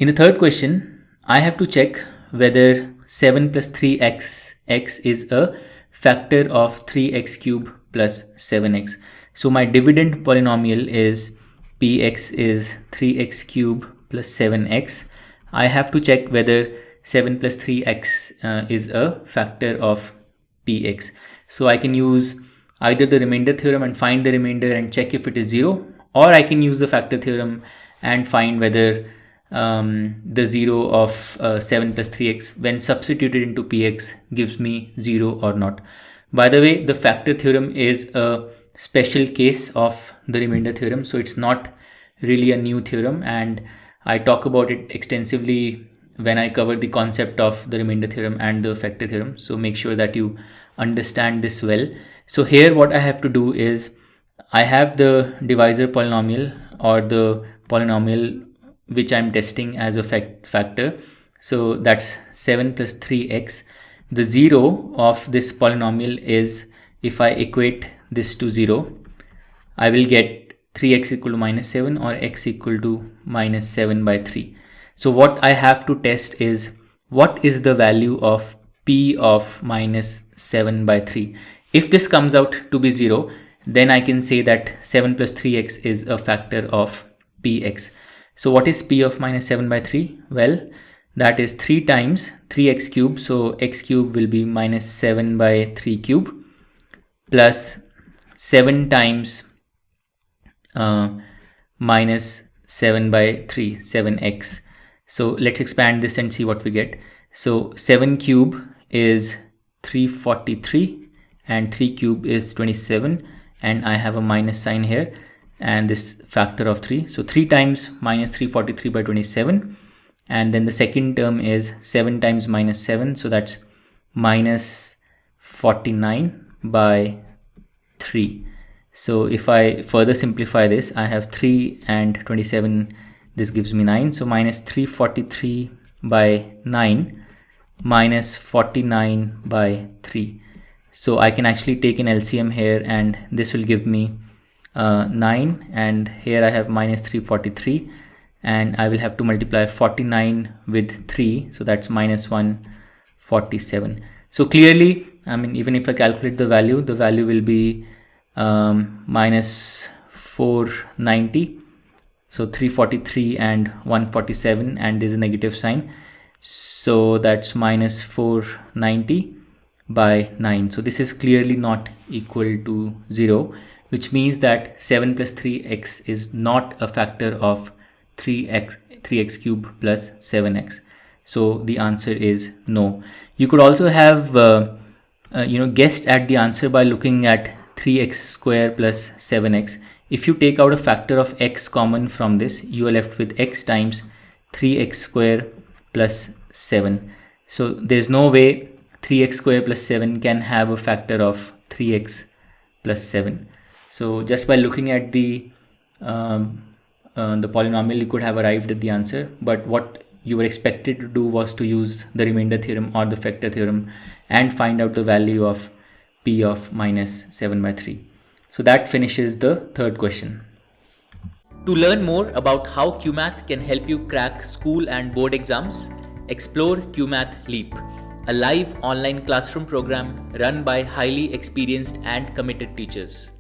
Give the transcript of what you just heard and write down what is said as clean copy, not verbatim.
In the third question, I have to check whether 7 plus 3x is a factor of 3x cube plus 7x. So my dividend polynomial is px is 3x cube plus 7x. I have to check whether 7 plus 3x is a factor of px. So I can use either the remainder theorem and find the remainder and check if it is 0, or I can use the factor theorem and find whether the 0 of 7 plus 3x when substituted into px gives me 0 or not. By the way, the factor theorem is a special case of the remainder theorem, so it's not really a new theorem, and I talk about it extensively when I cover the concept of the remainder theorem and the factor theorem. So make sure that you understand this well. So here what I have to do is I have the divisor polynomial or the polynomial which I'm testing as a factor. So that's 7 plus 3x. The 0 of this polynomial is, if I equate this to 0, I will get 3x equal to minus 7 or x equal to minus 7 by 3. So what I have to test is what is the value of p of minus 7 by 3. If this comes out to be 0, then I can say that 7 plus 3x is a factor of px. So what is p of minus 7 by 3? Well, that is 3 times 3x cube. So x cube will be minus 7 by 3 cube plus 7 times minus 7 by 3, 7x. So let's expand this and see what we get. So 7 cube is 343 and 3 cube is 27, and I have a minus sign here and this factor of 3. So 3 times minus 343 by 27, and then the second term is 7 times minus 7, so that's minus 49 by 3. So if I further simplify this, I have 3 and 27, this gives me 9. So minus 343 by 9 minus 49 by 3. So I can actually take an LCM here, and this will give me 9, and here I have minus 343, and I will have to multiply 49 with 3, so that's minus 147. So clearly, I mean, even if I calculate the value will be minus 490. So 343 and 147, and there's a negative sign, so that's minus 490 by 9. So this is clearly not equal to 0, which means that 7 plus 3x is not a factor of 3x cube plus 7x. So the answer is no. You could also have guessed at the answer by looking at 3x square plus 7x. If you take out a factor of x common from this, you are left with x times 3x square plus 7. So there's no way 3x square plus 7 can have a factor of 3x plus 7. So just by looking at the polynomial, you could have arrived at the answer, but what you were expected to do was to use the remainder theorem or the factor theorem and find out the value of p of minus 7 by 3. So that finishes the third question. To learn more about how QMath can help you crack school and board exams, explore QMath Leap, a live online classroom program run by highly experienced and committed teachers.